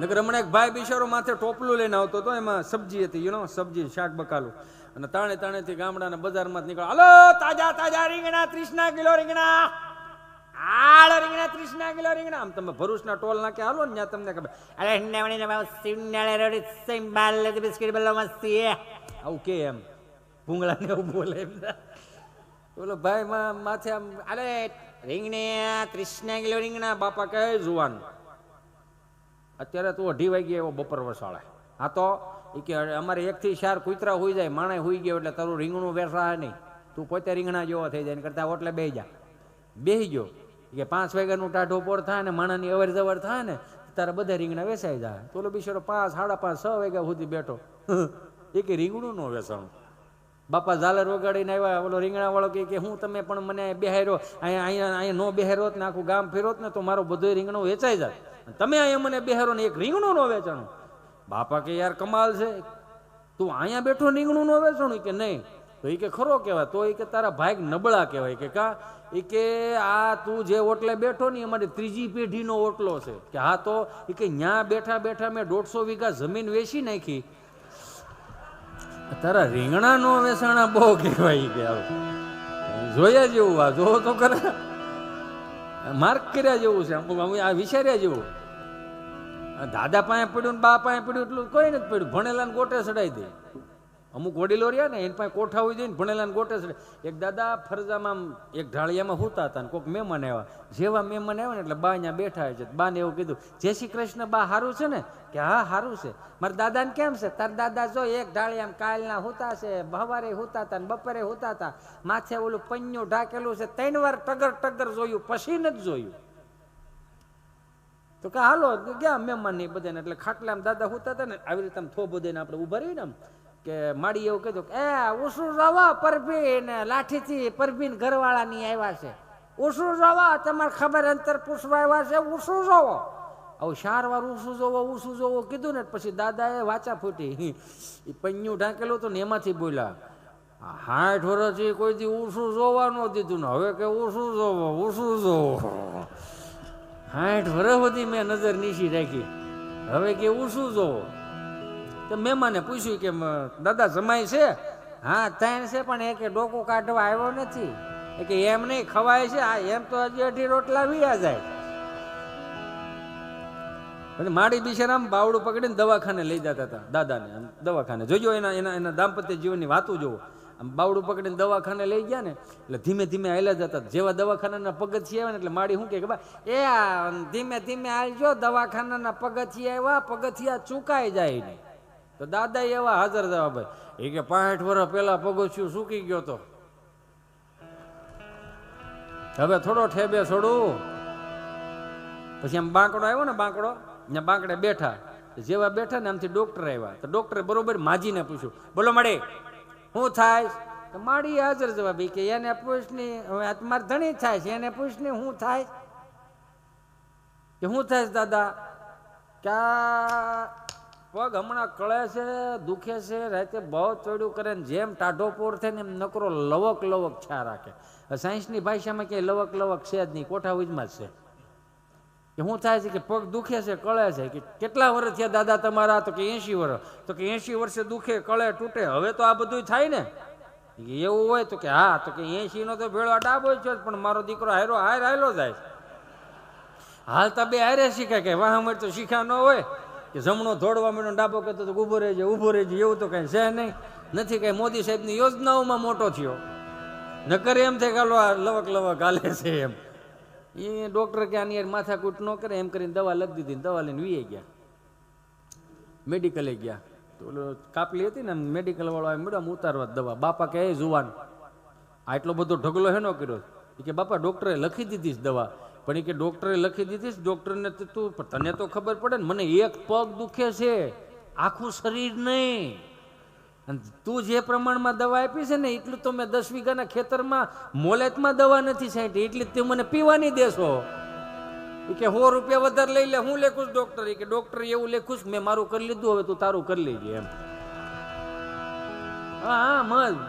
નકર હમણાં એક ભાઈ બિચારો માથે ટોપલું લઈને આવતો હતો, એમાં સબ્જી હતી, સબ્જી શાક બકાલું, અને તાણે તાણેથી ગામડાના બજારમાં જ નીકળ્યો, હાલો તાજા તાજા રીંગણા 30 કિલો રીંગણા, આળ રીંગણા 30 કિલો રીંગણા. આમ તમે ભરૂચના ટોલ નાકે હાલો ને ત્યાં તમને ખબર, અરે બિસ્કીટ બલ્લો મસ્તી આવું કે એમ ભૂંગળા ને એવું બોલે એમ. બોલો ભાઈ માથે આમ અરે રીંગણા 30 કિલો રીંગણા. બાપા કહે જુવાન અત્યારે તું 2:30 વાગ્યે એવો બપોર વસાળે. હા તો એ કે અમારે 1 થી 4 કૂતરા હોઈ જાય, માણે હોઈ ગયો એટલે તારું રીંગણું વેસાય નહીં, તું પોતે રીંગણા જેવો થઈ જાય કરતા ઓટલે બેહી જા. બેહી ગયો કે 5 વાગ્યાનું ટાઢો પોર થાય ને માણાની અવર જવર થાય ને તારા બધા રીંગણા વેસાઈ જાય. તો ઓલો બિચારો 5, 5:30, 6 વાગ્યા સુધી બેઠો, એ કે રીંગણું નો વેસાણું. બાપા ઝાલર વગાડીને આવ્યા, ઓલો રીંગણા વાળો કે હું તમે પણ મને બેહાર્યો, અહીંયા નો બેહારોત ને આખું ગામ ફેરોત ને તો મારો બધો રીંગણો વેચાઈ જાય, તમે અહીંયા મને બેહારો ને એક રીંગણું નો વેચાણું. બાપા કે યાર કમાલ છે, તું અહીંયા બેઠો રીંગણું નો વેચાણું કે નહીં? તો એ કે ખરો કહેવાય. તો એ કે તારા ભાઈ નબળા કહેવાય કે કા એ કે આ તું જે ઓટલે બેઠો ને અમારી 3જી પેઢીનો ઓટલો છે કે હા. તો એ કે ન્યા બેઠા બેઠા મેં 150 વીઘા જમીન વેચી નાખી, તારા રીંગણા નો વેચાણા બહુ કહેવાય કે જોયા જેવું, આ જોવો તો ખરા, માર્ક કર્યા જેવું છે, આ વિચાર્યા જેવું. દાદા પાસે પડ્યું ને બા પાસે પડ્યું એટલું કોઈ નથી પડ્યું, ભણેલા ને ગોટે ચડાવી દે. અમુક વડીલો રહ્યા ને એની પાસે કોઠા હોય જાય ને ભણેલા ને ગોટે ચડે. એક દાદા ફરજામાં એક ઢાળિયામાં હુતા હતા ને કોઈક મહેમાન આવ્યા, જેવા મહેમાન આવ્યા ને એટલે બા અહીંયા બેઠા છે. બાને એવું કીધું, જય શ્રી કૃષ્ણ બા, સારું છે ને? કે હા સારું છે. મારા દાદાને કેમ છે? તારા દાદા જો એક ઢાળિયામાં કાલના હુતા છે, સવારે હુતા હતા ને બપોરે હુતા હતા, માથે ઓલું પન્યું ઢાકેલું છે, 3 વાર ટગર ટગર જોયું પછી નથી જોયું. તો કે હાલો ગયા મહેમાન ની બધાને, એટલે ખાટલામાં દાદા હુતા હતા ને આવી રીતે થોભો દઈને આપણે ઉભા રહીએ ને આમ કે માડી એવું કીધું એ ઉસું જવા પરભીન લાઠીથી પરભીન ઘરવાળાની આવ્યા છે, ઉસું જવા તમારે ખબર અંતર પૂછવા આવ્યા છે, ઉસું જોવો. આવું 4 વાર ઉસું જોવો કીધું ને પછી દાદાએ વાચા ફૂટી, એ પન્યું ઢાંકેલું હતું ને એમાંથી બોલ્યા, 60 વર્ષથી કોઈ દી ઉસું જોવા ન દીધું ને હવે કે ઉસું જોવો 60 વર્ષ સુધી મેં નજર નીચી રાખી, હવે કે ઉસું જોવો. તો મહેમાને પૂછ્યું કે દાદા જમાય છે? હા 3 છે પણ એ કે ડોકું કાઢવા આવ્યો નથી. એ કે એમ નહીં ખવાય છે, આ એમ તો હજી 2 રોટલા વીયા જાય. પછી માડી બિચારામ બાવડું પકડીને દવાખાને લઈ જતા હતા દાદાને. દવાખાને જોજો એના દાંપત્ય જીવનની વાતો જોવો. આમ બાવડું પકડીને દવાખાને લઈ ગયા ને એટલે ધીમે ધીમે હાલ્યા જતા. જેવા દવાખાનાના પગથિયા આવ્યા ને એટલે માડી શું કે એ ધીમે ધીમે હાલજો, દવાખાનાના પગથિયા આવ્યા, પગથિયા ચૂકાઈ જાય નહીં. તો દાદા એવા હાજર જવા ભાઈ, એ કે 65 વર્ષ પહેલા પગથિયું સૂકી ગયો તો હવે થોડો ઠેબે છોડું. પછી આમ બાંકડો આવ્યો ને, બાંકડો ને બાંકડે બેઠા, જેવા બેઠા ને આમથી ડોક્ટર આવ્યા. તો ડોક્ટરે બરોબર માજીને પૂછ્યું, બોલો માડી શું થાય? તો માડી હાજર જવાબ કે એને પૂછની, હવે તમારે ધણી થાય છે એને પૂછની શું થાય? કે શું થાય દાદા? ક્યાં પગ હમણાં કળે છે, દુખે છે, રાતે બહુ ચોડ્યું કરે ને જેમ ટાઢો પોર થાય ને એમ નકરો લવક લવક છા રાખે. સાયન્સની ભાષામાં ક્યાંય લવક લવક છે જ નહીં, કોઠા ઉજમાં જ છે. કે શું થાય છે? કે પગ દુખે છે, કળે છે. કે કેટલા વર્ષ થયા દાદા તમારા? તો કે 80 વર્ષ. તો કે 80 વર્ષે દુખે, કળે, તૂટે, હવે તો આ બધું થાય ને? એવું હોય તો કે હા. તો કે 80 નો તો ભેળો ડાબો છે પણ મારો દીકરો હાયલો જાય. હાલતા બે હારે શીખે કે વાહ મળે તો શીખા ન હોય કે જમણો દોડવા માંડો ડાબો કહેતો તો ઊભો રહેજે એવું તો કઈ છે નહીં. નથી કઈ મોદી સાહેબની યોજનાઓમાં મોટો થયો, નકર એમ થાય કે લવક લવક હાલે છે એમ. એ ડોક્ટર કે આની યાર માથાકૂટ ન કરે એમ કરીને દવા લખી દીધી. દવા લઈને વીએ ગયા, મેડિકલે ગયા. તો કાપલી હતી ને મેડિકલ વાળો મેડમ ઉતારવા દવા. બાપા કે જુવાન આટલો બધો ઢગલો હેનો કર્યો? કે બાપા ડોક્ટરે લખી દીધી દવા. પણ એ કે ડોક્ટરે લખી દીધી, ડોક્ટરને તું તને તો ખબર પડે ને, મને એક પગ દુખે છે, આખું શરીર નહીં. અને તું જે પ્રમાણમાં દવા આપી છે ને એટલું તો મેં 10 વીઘાના ખેતરમાં મોલેતમાં દવા નથી છાંટી, એટલી તે મને પીવાની દેશો. એ કે 100 રૂપિયા વધારે લઈ લે. હું લેખું ડોક્ટર? એ કે ડોક્ટર એવું લેખું મેં મારું કરી લીધું, હવે તું તારું કરી લેજે એમ. હા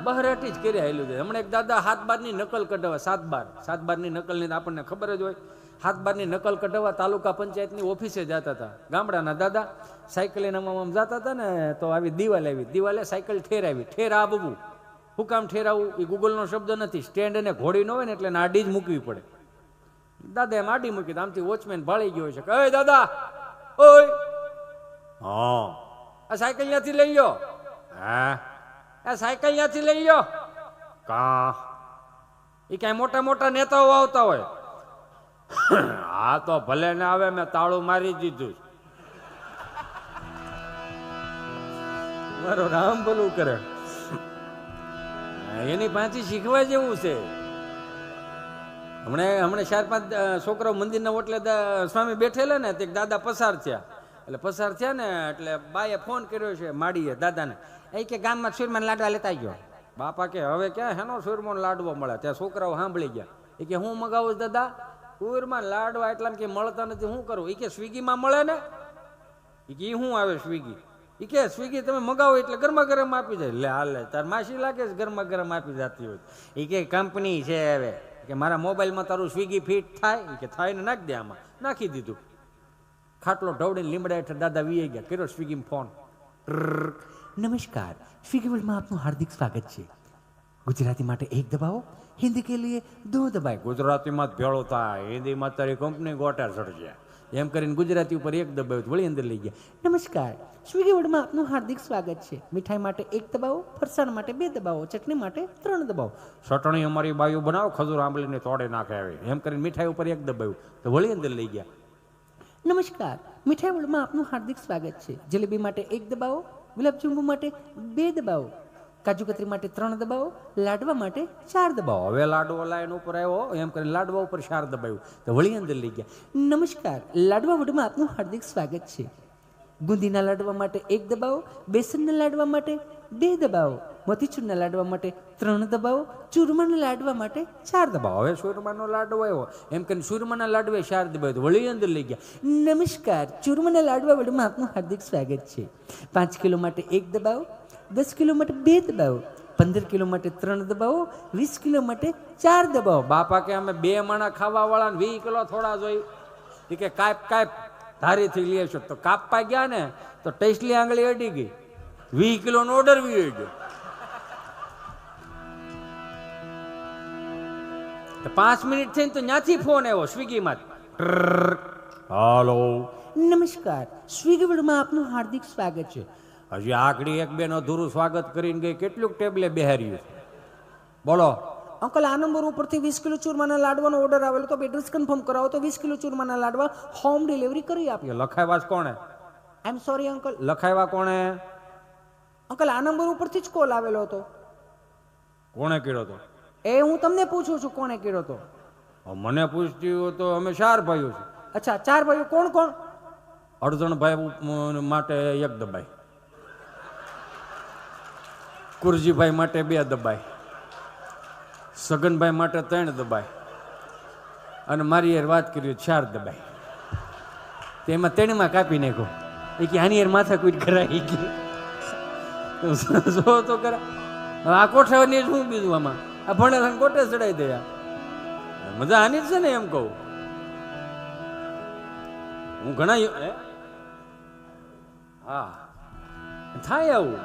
બહરાટી જ કરી આવેલું છે. હમણાં એક દાદા 7 બારની નકલ કઢાવે, 7 બારની નકલની આપણને ખબર જ હોય. હાથ બારની નકલ કઢાવવા તાલુકા પંચાયતની ઓફિસે જતા હતા. ગામડાના દાદા સાયકલ લઈને આમ જતા હતા ને, તો આવી દિવાલે સાયકલ ઠેરાવી. ઠેરાવવું, શું કામ ઠેરાવવું એ ગૂગલનો શબ્દ નથી. સ્ટેન્ડ અને ઘોડી ન હોય ને એટલે આડી જ મૂકવી પડે. દાદા એમ આડી મૂકી, આમથી વોચમેન ભાળી ગયો છે. એ દાદા, ઓય, હા, આ સાયકલ ત્યાંથી લઈ લો. હા, આ સાયકલ ત્યાંથી લઈ લો. કા એ કઈ મોટા મોટા નેતાઓ આવતા હોય. હા તો ભલે ને આવે, મેં તાળું મારી દીધું. મારો રામ ભલું કરે. એની પાછી શીખવા જેવું છે. હમણે 4-5 છોકરાઓ મંદિરના ઓટલે સ્વામી બેઠેલા ને, તે દાદા પસાર થયા. એટલે પસાર થયા ને એટલે બાએ ફોન કર્યો છે માડીએ દાદાને, એ કે ગામમાં સુરમાન લાડવા લેતા ગયો. બાપા કે હવે ક્યાં હેનો સુરમાન લાડવો મળે? ત્યાં છોકરાઓ સાંભળી ગયા. એ કે હું મગાવું દાદા? સુરમાન લાડવા એટલા કે મળતા નથી, શું કરું? એ કે સ્વિગીમાં મળે ને. એ કે શું આવે સ્વિગી? એ કે સ્વિગી તમે મગાવો એટલે ગરમા ગરમ આપી જાય. લે હાલે, તાર માસી લાગે છે ગરમા ગરમ આપી જતી હોય. એ કે કંપની છે હવે, કે મારા મોબાઈલમાં તારું સ્વિગી ફિટ થાય? એ કે થાય ને, નાખી દે. આમાં નાખી દીધું. ખાટલો ઢવડીને લીમડા હેઠળ દાદા વીએ ગયા. કર્યો સ્વિગીમાં ફોન. નમસ્કાર, સ્વિગી વર્લ્ડમાં આપનું હાર્દિક સ્વાગત છે. ગુજરાતી માટે 1 દબાવો, હિન્દી કે લીએ 2 દબાય. ગુજરાતીમાં જ ભેળો થાય, હિન્દીમાં તારી કંપની ગોટા ચડશે એમ કરીને ગુજરાતી ઉપર 1 દબાવ્યું, વળી અંદર લઈ ગયા. નમસ્કાર, સ્વિગી વર્લ્ડમાં આપનું હાર્દિક સ્વાગત છે. મીઠાઈ માટે 1 દબાવો, ફરસાણ માટે 2 દબાવો, ચટણી માટે 3 દબાવો. ચટણી અમારી બાયું બનાવો, ખજૂર આંબલીને તોડે નાખે આવે એમ કરીને મીઠાઈ ઉપર 1 દબાવ્યું, તો વળી અંદર લઈ ગયા. નમસ્કાર, મીઠાઈ વર્લ્ડમાં આપનું હાર્દિક સ્વાગત છે. જલેબી માટે 1 દબાવો, ગુલાબજાંબુ માટે 2 દબાવો, કાજુ કતરી માટે 3 દબાવો, લાડવા માટે 4 દબાવો. હવે લાડવો લાઈન ઉપર આવ્યો એમ કરીને લાડવા ઉપર 4 દબાવ્યું, તો વળી અંદર લઈ ગયા. નમસ્કાર, લાડવા વર્લ્ડમાં આપનું હાર્દિક સ્વાગત છે. બુંદીના લાડવા માટે 1 દબાવો, બેસનના લાડવા માટે 2 દબાવો, મોતીચૂરના લાડવા માટે 3 દબાવો, ચૂરમાના લાડવા માટે 4 દબાવો. હવે ચૂરમાનો લાડવો આવ્યો એમ કરીને ચૂરમાના લાડવે 4 દબાવ્યું, વળી અંદર લઈ ગયા. નમસ્કાર, ચૂરમાના લાડવા વર્લ્ડમાં આપનું હાર્દિક સ્વાગત છે. 5 કિલો માટે 1 દબાવો, 10 કિલો માટે 2 દબાવો, 15 કિલો માટે 3 દબાવો, 20 કિલો માટે 4 દબાવો. બાપા કે અમે 2 માણા ખાવા વાળા 20 કિલો થોડા જોઈ. એ કે કાપ ધારીથી લઈ આવશો. તો કાપવા ગયા ને તો ટેસ્ટલી આંગળી અડી ગઈ. 20 કિલોનો ઓર્ડર વી ગયો. 5 મિનિટ થઈને તો ત્યાંથી ફોન આવ્યો સ્વિગીમાં. હાલો, નમસ્કાર, સ્વિગી વર્લ્ડમાં આપનું હાર્દિક સ્વાગત છે. હજી આકડી 1-2 નો અધૂરું સ્વાગત કરીને ગઈ. કેટલુંક ટેબલે બેહાર્યું? બોલો અંકલ, આ નંબર ઉપરથી 20 કિલો ચૂરમાના લાડવાનો ઓર્ડર આવેલો, તો એડ્રેસ કન્ફર્મ કરાવો તો 20 કિલો ચૂરમાના લાડવા હોમ ડિલિવરી કરી આપીએ. લખાવ્યા કોણે? આઈ એમ સોરી અંકલ. લખાવ્યા કોણે? અંકલ, આ નંબર ઉપરથી જ કોલ આવેલો હતો. કોણે કર્યો હતો? એ હું તમને પૂછું છું, કોણે કર્યો હતો? મને પૂછતી હોય તો અમે 4 ભાઈઓ છે. અચ્છા, 4 ભાઈઓ. કોણ કોણ? અડધણભાઈ માટે 1 દબાઈ, કુરજીભાઈ માટે 2 દબાઈ, સગનભાઈ માટે 3 દબાઈ, અને મારી યાર વાત કરી 4 દબાઈ. તેમાં 3માં કાપી નાખ્યો. એ કે આની યાર માથા કૂટ કરાવી ગઈ. જો તો કરા. હવે આ કોઠાની શું બીજું આમાં? આ ભણે કોટે ચડાવી દે. મજા આની જ છે ને એમ કહું હું. ઘણા હા થાય આવું.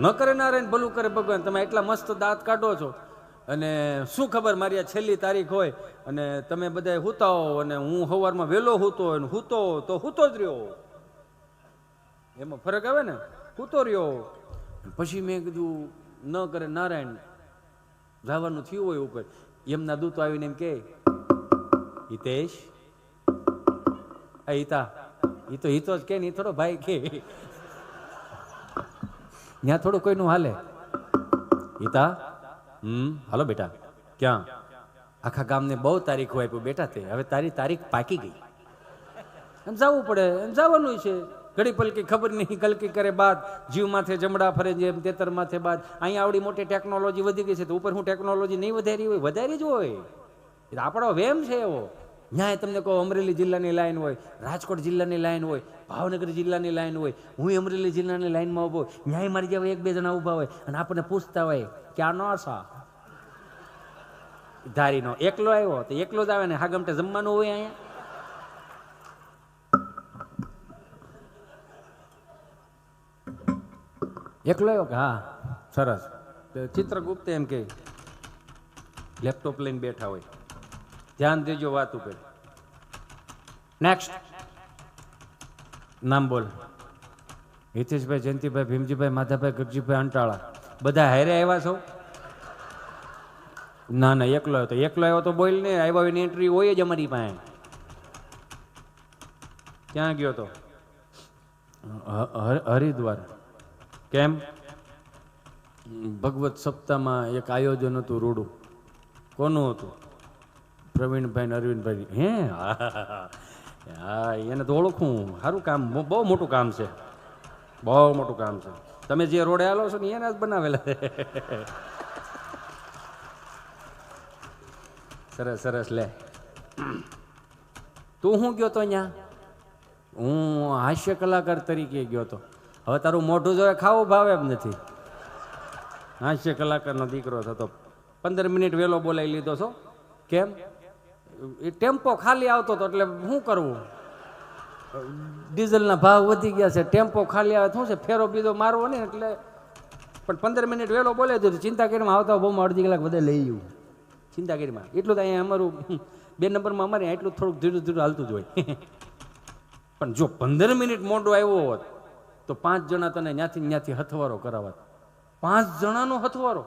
ન કરે ના રે ભલું કરે ભગવાન. તમે એટલા મસ્ત દાંત કાઢો છો અને શું ખબર મારી આ છેલ્લી તારીખ હોય અને તમે બધા હૂતા હો અને હું સવારમાં વહેલો હૂતો હોય, હૂતો તો હૂતો જ રહ્યો. એમાં ફરક આવે ને. હૂતો રહ્યો પછી મેં કીધું ન કરે નારાયણ જવાનું થયું હોય ઉપર. એમના દૂતો આવીને એમ કે, હિતેશ, હિતા, એ તો હિતો જ કે ને, થોડો ભાઈ કે ત્યાં થોડું કોઈનું હાલે. હિતા, હાલો બેટા. ક્યાં? આખા ગામને બહુ તારીખો આપ્યું બેટા. તે હવે તારી તારીખ પાકી ગઈ. એમ જવું પડે, એમ જવાનું છે. ઘડી પલકી ખબર નહીં કલકી કરે બાદ. જીવ માથે જમડા ફરે જેમ તેતર માથે બાદ. અહીંયા આવડી મોટી ટેકનોલોજી વધી ગઈ છે તો ઉપર હું ટેકનોલોજી નહીં વધારી હોય? વધારી જ હોય. એ આપણો વેમ છે એવો. ન્યાય તમને કહો અમરેલી જિલ્લાની લાઈન હોય, રાજકોટ જિલ્લાની લાઈન હોય, ભાવનગર જિલ્લાની લાઈન હોય, હું અમરેલી જિલ્લાની લાઈનમાં ઊભો, ન્યાય મારી જેવા 1-2 જણા ઊભા હોય અને આપણને પૂછતા હોય કે આ નો સા ધારીનો એકલો આવ્યો તો એકલો જ આવે ને. હા ગમતે જમવાનું હોય અહીંયા. એકલો આવ્યો કે હા સરસ. ચિત્રગુપ્ત એમ કે લેપટોપ લઈને બેઠા હોય, ધ્યાન દેજો વાત ઉપર. નેક્સ્ટ નામ બોલ. હિતેશભાઈ, જયંતિભાઈ, ભીમજીભાઈ, માધાભાઈ, ગગજીભાઈ, અંટાળા. બધા હારે આવ્યા છો? ના ના, એકલો આવ્યો તો એકલો આવ્યો તો બોલ ને. આવ્યા એની એન્ટ્રી હોય જ અમારી પાસે. ક્યાં ગયો તો? હરિદ્વાર. કેમ? ભગવત સપ્તાહમાં એક આયોજન હતું રૂડું. કોનું હતું? પ્રવીણભાઈ ને અરવિંદભાઈ. હે હા, એને તો ઓળખું. સારું કામ, બહુ મોટું કામ છે, બહુ મોટું કામ છે. તમે જે રોડે હાલો છો ને એના જ બનાવેલા છે. સરસ સરસ. લે તું શું ગયો તો અહીંયા? હું હાસ્ય કલાકાર તરીકે ગયો તો. હવે તારું મોઢું જોવે ખાવું ભાવે એમ નથી. હાસ્ય કલાકારનો દીકરો થતો 15 મિનિટ વહેલો બોલાવી લીધો છો. કેમ? એ ટેમ્પો ખાલી આવતો હતો એટલે શું કરવું? ડીઝલના ભાવ વધી ગયા છે, ટેમ્પો ખાલી આવે શું છે, ફેરો બીજો મારવો ને એટલે. પણ 15 મિનિટ વહેલો બોલાવી દીધું. ચિંતાગીરીમાં આવતા બહુ અડધી કલાક બધા લઈ ગયું. ચિંતાગીરીમાં એટલું તો અહીંયા અમારું 2 નંબરમાં અમારે એટલું થોડુંક ધીરું ધીરું હાલતું જ હોય. પણ જો 15 મિનિટ મોડો આવ્યો હોત તો 5 જણા તને ત્યાંથી હથવારો કરાવત. 5 જણાનો હથવારો.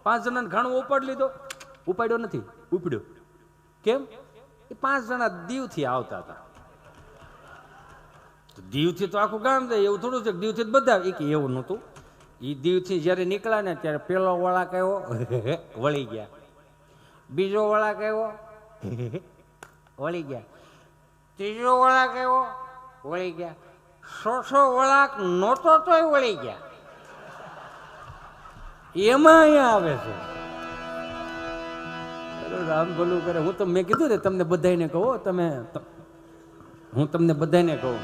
5 જણાને ઘાણું ઉપાડી લીધો? ઉપાડ્યો નથી, ઉપડ્યો. કેમ? એ 5 જણા દીવથી આવતા હતા. દીવથી તો આખું ગામ જાય એવું થોડું છે. દીવથી જ બધા. એ કે એવું નહોતું. એ દીવથી જ્યારે નીકળ્યા ને ત્યારે પેલો વળાક આવ્યો, વળી ગયા. બીજો વળાક આવ્યો, વળી ગયા. ત્રીજો વળાક આવ્યો, વળી ગયા. ચોથો વળાક નહોતો તોય વળી ગયા. એમાં અહીંયા આવે છે. રામ ભલું કરે. હું તો મેં કીધું ને તમને બધાને કહો. હું તમને બધાને કહું